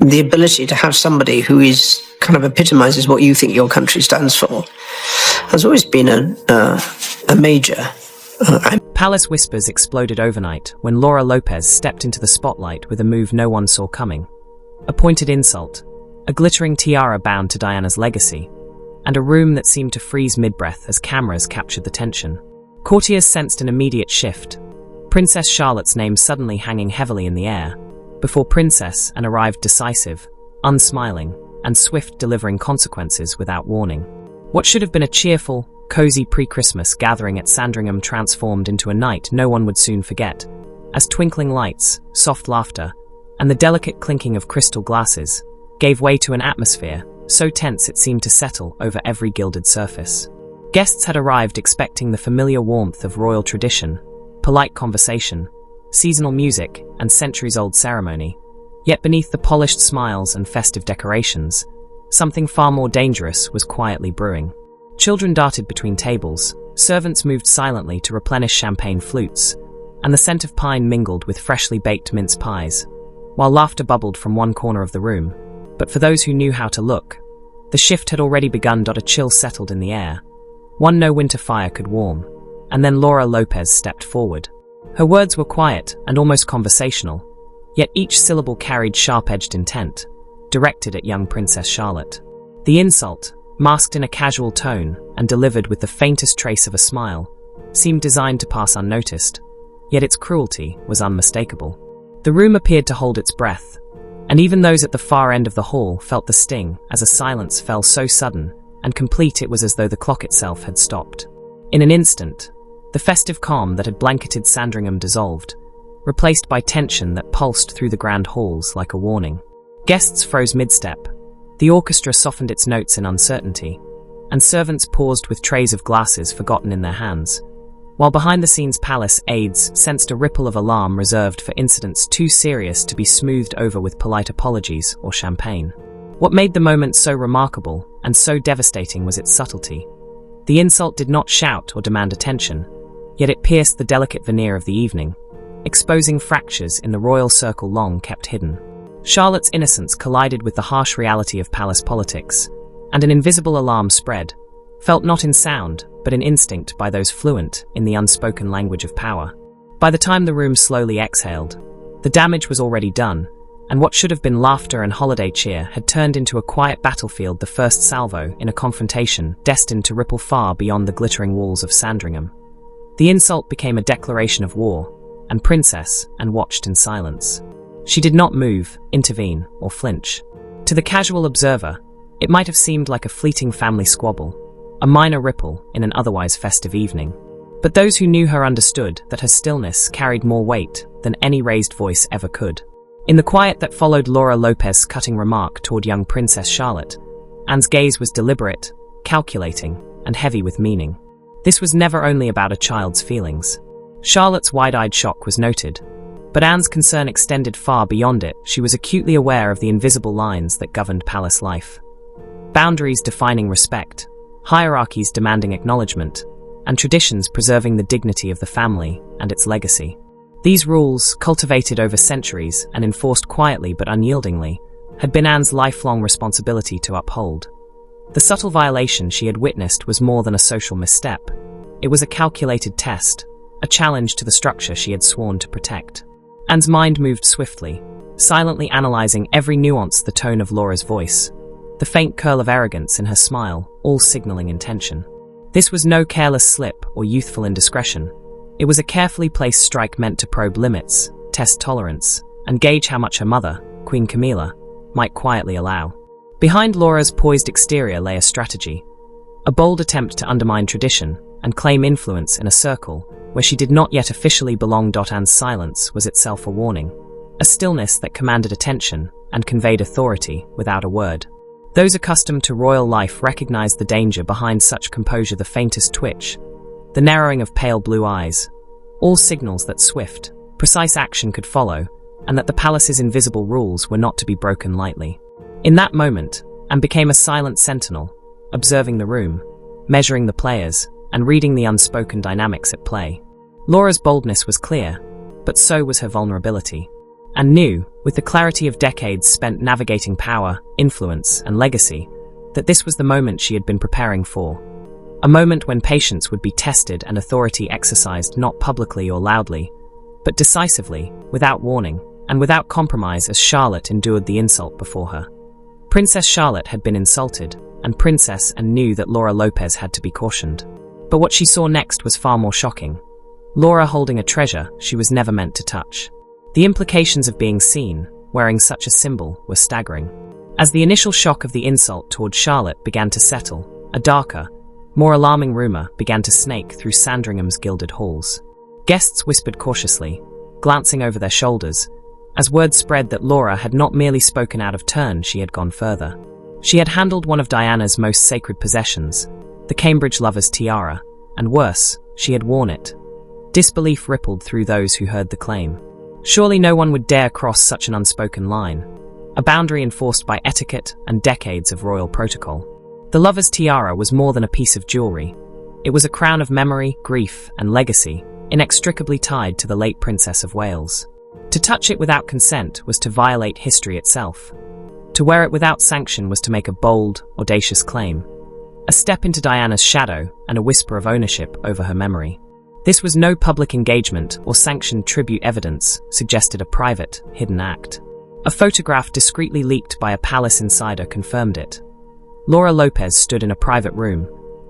the ability to have somebody who is kind of epitomizes what you think your country stands for has always been a major. Palace whispers exploded overnight when Laura Lopes stepped into the spotlight with a move no one saw coming. A pointed insult, a glittering tiara bound to Diana's legacy, and a room that seemed to freeze mid-breath as cameras captured the tension. Courtiers sensed an immediate shift, Princess Charlotte's name suddenly hanging heavily in the air, before Princess and arrived decisive, unsmiling, and swift, delivering consequences without warning. What should have been a cheerful, cozy pre-Christmas gathering at Sandringham transformed into a night no one would soon forget, as twinkling lights, soft laughter, and the delicate clinking of crystal glasses gave way to an atmosphere so tense it seemed to settle over every gilded surface. Guests had arrived expecting the familiar warmth of royal tradition, polite conversation, seasonal music, and centuries-old ceremony. Yet beneath the polished smiles and festive decorations, something far more dangerous was quietly brewing. Children darted between tables, servants moved silently to replenish champagne flutes, and the scent of pine mingled with freshly baked mince pies, while laughter bubbled from one corner of the room. But for those who knew how to look, the shift had already begun. A chill settled in the air, one no winter fire could warm, and then Laura Lopes stepped forward. Her words were quiet and almost conversational, yet each syllable carried sharp-edged intent, directed at young Princess Charlotte. The insult, masked in a casual tone and delivered with the faintest trace of a smile, seemed designed to pass unnoticed, yet its cruelty was unmistakable. The room appeared to hold its breath, and even those at the far end of the hall felt the sting as a silence fell so sudden and complete it was as though the clock itself had stopped. In an instant, the festive calm that had blanketed Sandringham dissolved, replaced by tension that pulsed through the grand halls like a warning. Guests froze mid-step, the orchestra softened its notes in uncertainty, and servants paused with trays of glasses forgotten in their hands, while behind-the-scenes palace aides sensed a ripple of alarm reserved for incidents too serious to be smoothed over with polite apologies or champagne. What made the moment so remarkable and so devastating was its subtlety. The insult did not shout or demand attention, yet it pierced the delicate veneer of the evening, exposing fractures in the royal circle long kept hidden. Charlotte's innocence collided with the harsh reality of palace politics, and an invisible alarm spread, felt not in sound, but in instinct by those fluent in the unspoken language of power. By the time the room slowly exhaled, the damage was already done, and what should have been laughter and holiday cheer had turned into a quiet battlefield, the first salvo in a confrontation destined to ripple far beyond the glittering walls of Sandringham. The insult became a declaration of war, and Princess Anne watched in silence. She did not move, intervene, or flinch. To the casual observer, it might have seemed like a fleeting family squabble, a minor ripple in an otherwise festive evening. But those who knew her understood that her stillness carried more weight than any raised voice ever could. In the quiet that followed Laura Lopes' cutting remark toward young Princess Charlotte, Anne's gaze was deliberate, calculating, and heavy with meaning. This was never only about a child's feelings. Charlotte's wide-eyed shock was noted, but Anne's concern extended far beyond it. She was acutely aware of the invisible lines that governed palace life. Boundaries defining respect, hierarchies demanding acknowledgement, and traditions preserving the dignity of the family and its legacy. These rules, cultivated over centuries and enforced quietly but unyieldingly, had been Anne's lifelong responsibility to uphold. The subtle violation she had witnessed was more than a social misstep. It was a calculated test, a challenge to the structure she had sworn to protect. Anne's mind moved swiftly, silently analyzing every nuance, the tone of Laura's voice, the faint curl of arrogance in her smile, all signaling intention. This was no careless slip or youthful indiscretion. It was a carefully placed strike meant to probe limits, test tolerance, and gauge how much her mother, Queen Camilla, might quietly allow. Behind Laura's poised exterior lay a strategy, a bold attempt to undermine tradition and claim influence in a circle where she did not yet officially belong. Anne's silence was itself a warning, a stillness that commanded attention and conveyed authority without a word. Those accustomed to royal life recognized the danger behind such composure, the faintest twitch, the narrowing of pale blue eyes, all signals that swift, precise action could follow, and that the palace's invisible rules were not to be broken lightly. In that moment, Anne became a silent sentinel, observing the room, measuring the players, and reading the unspoken dynamics at play. Laura's boldness was clear, but so was her vulnerability. and knew, with the clarity of decades spent navigating power, influence, and legacy, that this was the moment she had been preparing for. A moment when patience would be tested and authority exercised not publicly or loudly, but decisively, without warning, and without compromise as Charlotte endured the insult before her. Princess Charlotte had been insulted, and Princess Anne knew that Laura Lopes had to be cautioned. But what she saw next was far more shocking. Laura holding a treasure she was never meant to touch. The implications of being seen, wearing such a symbol, were staggering. As the initial shock of the insult toward Charlotte began to settle, a darker, more alarming rumor began to snake through Sandringham's gilded halls. Guests whispered cautiously, glancing over their shoulders. As word spread that Laura had not merely spoken out of turn, she had gone further. She had handled one of Diana's most sacred possessions, the Cambridge lover's tiara, and worse, she had worn it. Disbelief rippled through those who heard the claim. Surely no one would dare cross such an unspoken line, a boundary enforced by etiquette and decades of royal protocol. The lover's tiara was more than a piece of jewelry. It was a crown of memory, grief, and legacy, inextricably tied to the late Princess of Wales. To touch it without consent was to violate history itself. To wear it without sanction was to make a bold, audacious claim. A step into Diana's shadow and a whisper of ownership over her memory. This was no public engagement or sanctioned tribute. Evidence suggested a private, hidden act. A photograph discreetly leaked by a palace insider confirmed it. Laura Lopes stood in a private room,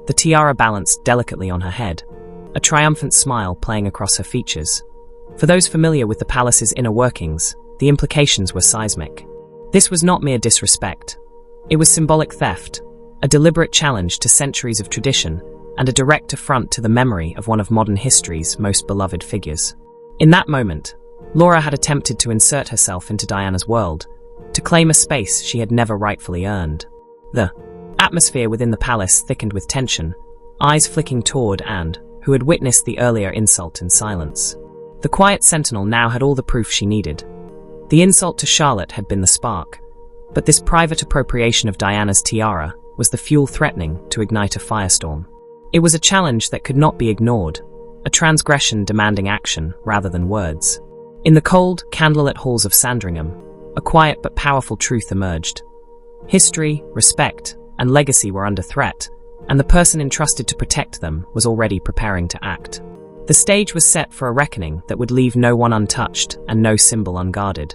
the tiara balanced delicately on her head, a triumphant smile playing across her features. For those familiar with the palace's inner workings, the implications were seismic. This was not mere disrespect. It was symbolic theft, a deliberate challenge to centuries of tradition, and a direct affront to the memory of one of modern history's most beloved figures. In that moment, Laura had attempted to insert herself into Diana's world, to claim a space she had never rightfully earned. The atmosphere within the palace thickened with tension, eyes flicking toward Anne, who had witnessed the earlier insult in silence. The quiet sentinel now had all the proof she needed. The insult to Charlotte had been the spark, but this private appropriation of Diana's tiara was the fuel threatening to ignite a firestorm. It was a challenge that could not be ignored, a transgression demanding action rather than words. In the cold, candlelit halls of Sandringham, a quiet but powerful truth emerged. History, respect, and legacy were under threat, and the person entrusted to protect them was already preparing to act. The stage was set for a reckoning that would leave no one untouched and no symbol unguarded.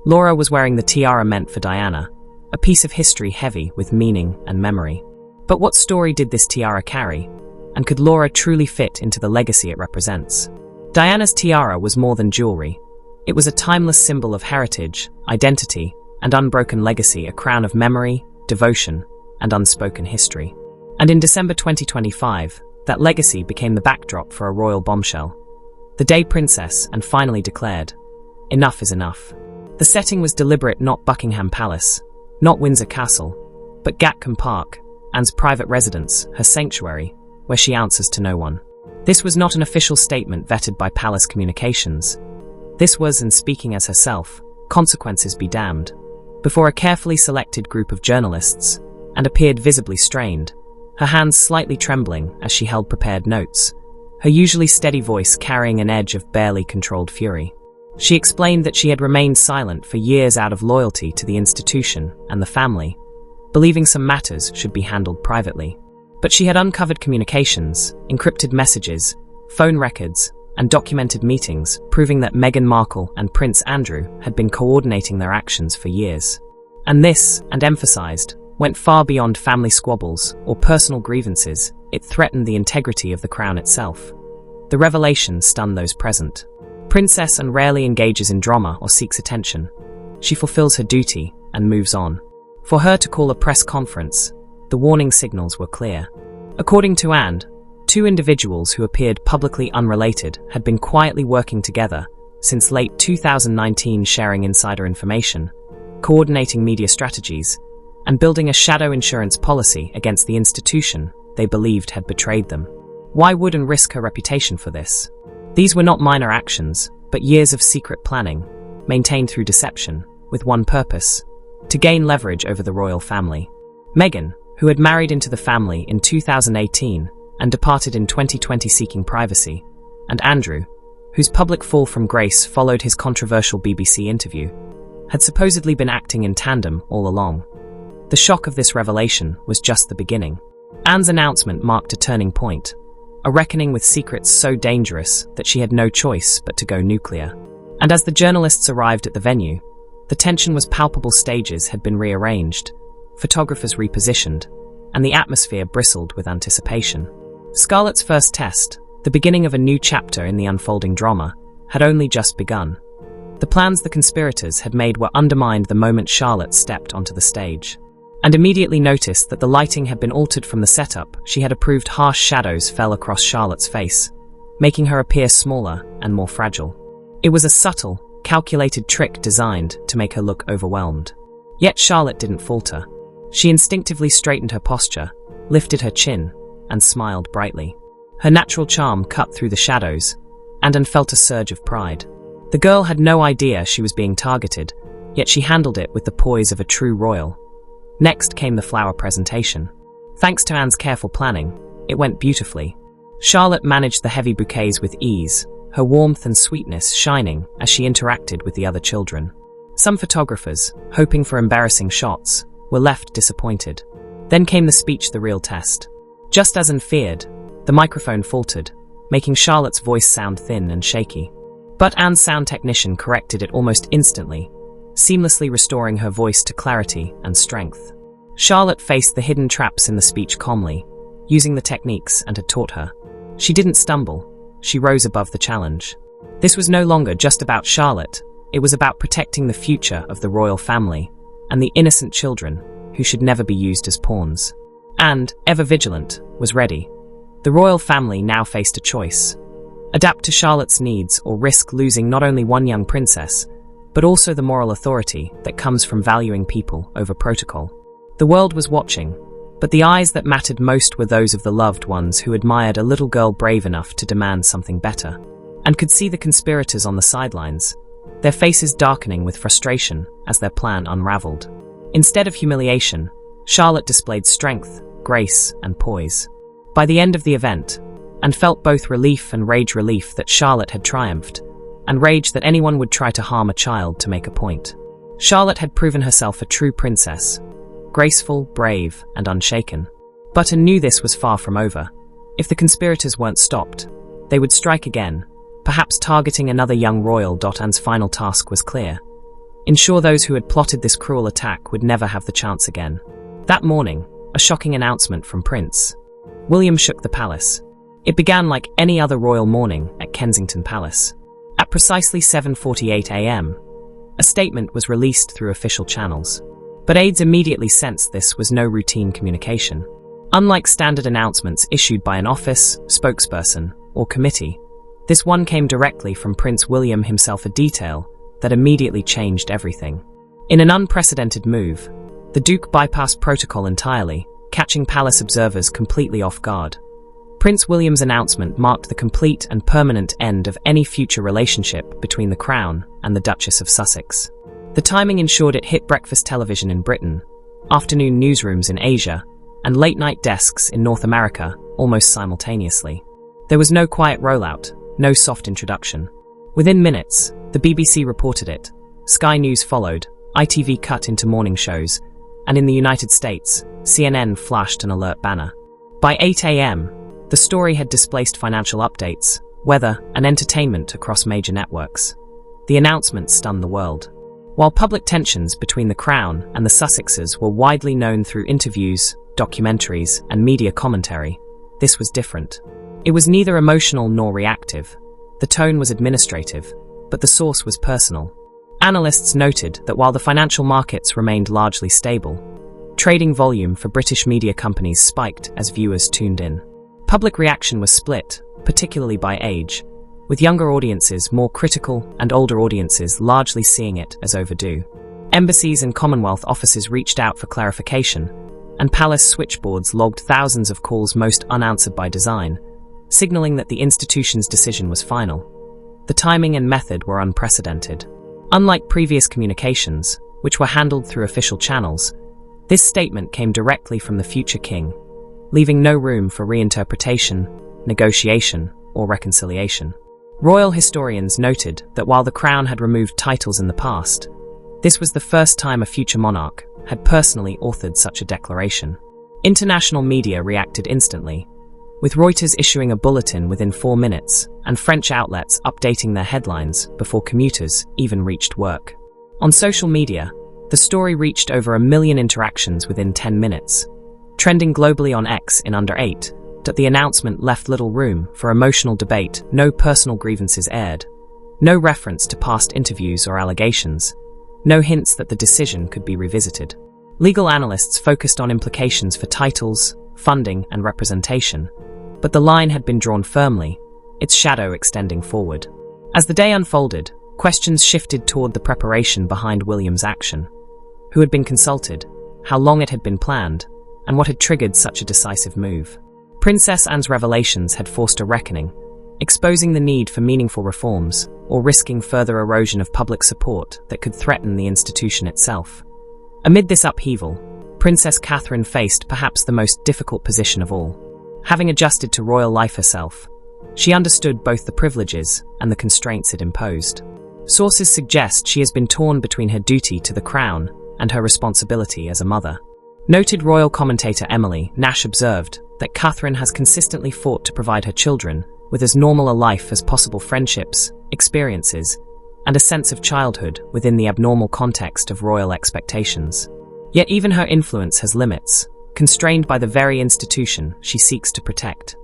Laura was wearing the tiara meant for Diana, a piece of history heavy with meaning and memory. But what story did this tiara carry, and could Laura truly fit into the legacy it represents? Diana's tiara was more than jewelry. It was a timeless symbol of heritage, identity, and unbroken legacy, a crown of memory, devotion, and unspoken history. And in December 2025, that legacy became the backdrop for a royal bombshell. The day Princess Anne finally declared, "Enough is enough." The setting was deliberate, not Buckingham Palace, not Windsor Castle, but Gatcombe Park, Anne's private residence, her sanctuary, where she answers to no one. This was not an official statement vetted by palace communications. This was, and speaking as herself, consequences be damned, before a carefully selected group of journalists, and appeared visibly strained, her hands slightly trembling as she held prepared notes, her usually steady voice carrying an edge of barely controlled fury. She explained that she had remained silent for years out of loyalty to the institution and the family, believing some matters should be handled privately. But she had uncovered communications, encrypted messages, phone records, and documented meetings, proving that Meghan Markle and Prince Andrew had been coordinating their actions for years. And this, and emphasized, went far beyond family squabbles or personal grievances. It threatened the integrity of the crown itself. The revelation stunned those present. Princess Anne rarely engages in drama or seeks attention. She fulfills her duty and moves on. For her to call a press conference, the warning signals were clear. According to Anne, two individuals who appeared publicly unrelated had been quietly working together since late 2019, sharing insider information, coordinating media strategies, and building a shadow insurance policy against the institution they believed had betrayed them. Why would Anne risk her reputation for this? These were not minor actions, but years of secret planning, maintained through deception, with one purpose: to gain leverage over the royal family. Meghan, who had married into the family in 2018 and departed in 2020 seeking privacy, and Andrew, whose public fall from grace followed his controversial BBC interview, had supposedly been acting in tandem all along. The shock of this revelation was just the beginning. Anne's announcement marked a turning point, a reckoning with secrets so dangerous that she had no choice but to go nuclear. And as the journalists arrived at the venue, the tension was palpable. Stages had been rearranged, photographers repositioned, and the atmosphere bristled with anticipation. Scarlett's first test, the beginning of a new chapter in the unfolding drama, had only just begun. The plans the conspirators had made were undermined the moment Charlotte stepped onto the stage. And immediately noticed that the lighting had been altered from the setup. She had approved harsh shadows fell across Charlotte's face, making her appear smaller and more fragile. It was a subtle, calculated trick designed to make her look overwhelmed. Yet Charlotte didn't falter. She instinctively straightened her posture, lifted her chin, and smiled brightly. Her natural charm cut through the shadows, and Anne felt a surge of pride. The girl had no idea she was being targeted, yet she handled it with the poise of a true royal. Next came the flower presentation. Thanks to Anne's careful planning, it went beautifully. Charlotte managed the heavy bouquets with ease, her warmth and sweetness shining as she interacted with the other children. Some photographers, hoping for embarrassing shots, were left disappointed. Then came the speech, the real test. Just as Anne feared, the microphone faltered, making Charlotte's voice sound thin and shaky. But Anne's sound technician corrected it almost instantly, seamlessly restoring her voice to clarity and strength. Charlotte faced the hidden traps in the speech calmly, using the techniques Anne had taught her. She didn't stumble, she rose above the challenge. This was no longer just about Charlotte, it was about protecting the future of the royal family and the innocent children who should never be used as pawns. And, ever vigilant, was ready. The royal family now faced a choice. Adapt to Charlotte's needs or risk losing not only one young princess, but also the moral authority that comes from valuing people over protocol. The world was watching, but the eyes that mattered most were those of the loved ones who admired a little girl brave enough to demand something better, and could see the conspirators on the sidelines, their faces darkening with frustration as their plan unraveled. Instead of humiliation, Charlotte displayed strength, grace, and poise. By the end of the event, Anne felt both relief and rage. Relief that Charlotte had triumphed, and rage that anyone would try to harm a child to make a point. Charlotte had proven herself a true princess, graceful, brave, and unshaken. But Anne knew this was far from over. If the conspirators weren't stopped, they would strike again, perhaps targeting another young royal. Anne's final task was clear. Ensure those who had plotted this cruel attack would never have the chance again. That morning, a shocking announcement from Prince William shook the palace. It began like any other royal morning at Kensington Palace. At precisely 7:48 a.m., a statement was released through official channels. But aides immediately sensed this was no routine communication. Unlike standard announcements issued by an office, spokesperson, or committee, this one came directly from Prince William himself, a detail that immediately changed everything. In an unprecedented move, the Duke bypassed protocol entirely, catching palace observers completely off guard. Prince William's announcement marked the complete and permanent end of any future relationship between the Crown and the Duchess of Sussex. The timing ensured it hit breakfast television in Britain, afternoon newsrooms in Asia, and late-night desks in North America almost simultaneously. There was no quiet rollout, no soft introduction. Within minutes, the BBC reported it, Sky News followed, ITV cut into morning shows, and in the United States, CNN flashed an alert banner. By 8 a.m., the story had displaced financial updates, weather, and entertainment across major networks. The announcement stunned the world. While public tensions between the Crown and the Sussexes were widely known through interviews, documentaries, and media commentary, this was different. It was neither emotional nor reactive. The tone was administrative, but the source was personal. Analysts noted that while the financial markets remained largely stable, trading volume for British media companies spiked as viewers tuned in. Public reaction was split, particularly by age, with younger audiences more critical and older audiences largely seeing it as overdue. Embassies and Commonwealth offices reached out for clarification, and palace switchboards logged thousands of calls, most unanswered by design, signaling that the institution's decision was final. The timing and method were unprecedented. Unlike previous communications, which were handled through official channels, this statement came directly from the future king, leaving no room for reinterpretation, negotiation, or reconciliation. Royal historians noted that while the crown had removed titles in the past, this was the first time a future monarch had personally authored such a declaration. International media reacted instantly, with Reuters issuing a bulletin within 4 minutes and French outlets updating their headlines before commuters even reached work. On social media, the story reached over 1 million interactions within 10 minutes, trending globally on X in under 8. The announcement left little room for emotional debate. No personal grievances aired, no reference to past interviews or allegations, no hints that the decision could be revisited. Legal analysts focused on implications for titles, funding, and representation, but the line had been drawn firmly, its shadow extending forward. As the day unfolded, questions shifted toward the preparation behind William's action. Who had been consulted, how long it had been planned, and what had triggered such a decisive move. Princess Anne's revelations had forced a reckoning, exposing the need for meaningful reforms or risking further erosion of public support that could threaten the institution itself. Amid this upheaval, Princess Catherine faced perhaps the most difficult position of all. Having adjusted to royal life herself, she understood both the privileges and the constraints it imposed. Sources suggest she has been torn between her duty to the crown and her responsibility as a mother. Noted royal commentator Emily Nash observed that Catherine has consistently fought to provide her children with as normal a life as possible, friendships, experiences, and a sense of childhood within the abnormal context of royal expectations. Yet even her influence has limits, constrained by the very institution she seeks to protect.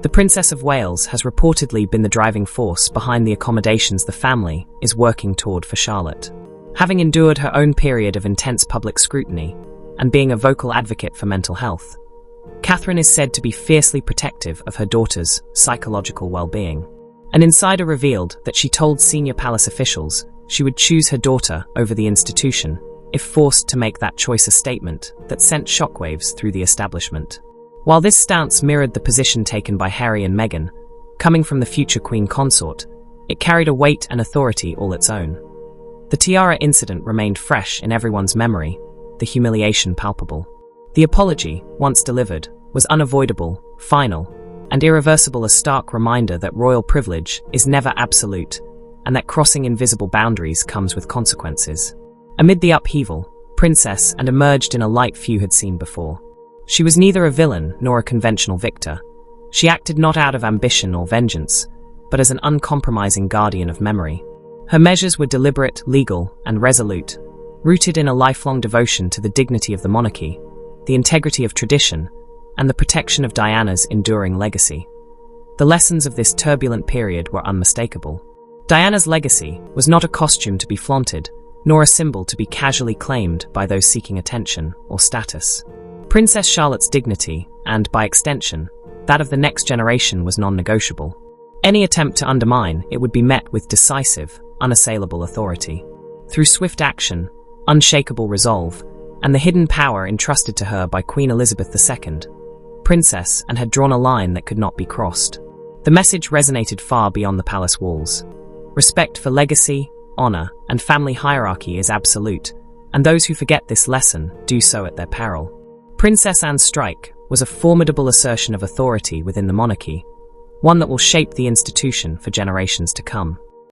The Princess of Wales has reportedly been the driving force behind the accommodations the family is working toward for Charlotte. Having endured her own period of intense public scrutiny and being a vocal advocate for mental health, Catherine is said to be fiercely protective of her daughter's psychological well-being. An insider revealed that she told senior palace officials she would choose her daughter over the institution if forced to make that choice, a statement that sent shockwaves through the establishment. While this stance mirrored the position taken by Harry and Meghan, coming from the future Queen Consort, it carried a weight and authority all its own. The Tiara incident remained fresh in everyone's memory, the humiliation palpable. The apology, once delivered, was unavoidable, final, and irreversible, a stark reminder that royal privilege is never absolute, and that crossing invisible boundaries comes with consequences. Amid the upheaval, Princess Anne emerged in a light few had seen before. She was neither a villain nor a conventional victor. She acted not out of ambition or vengeance, but as an uncompromising guardian of memory. Her measures were deliberate, legal, and resolute, rooted in a lifelong devotion to the dignity of the monarchy, the integrity of tradition, and the protection of Diana's enduring legacy. The lessons of this turbulent period were unmistakable. Diana's legacy was not a costume to be flaunted, nor a symbol to be casually claimed by those seeking attention or status. Princess Charlotte's dignity, and by extension, that of the next generation, was non-negotiable. Any attempt to undermine it would be met with decisive, unassailable authority. Through swift action, unshakable resolve, and the hidden power entrusted to her by Queen Elizabeth II, Princess Anne had drawn a line that could not be crossed. The message resonated far beyond the palace walls. Respect for legacy, honor, and family hierarchy is absolute, and those who forget this lesson do so at their peril. Princess Anne's strike was a formidable assertion of authority within the monarchy, one that will shape the institution for generations to come.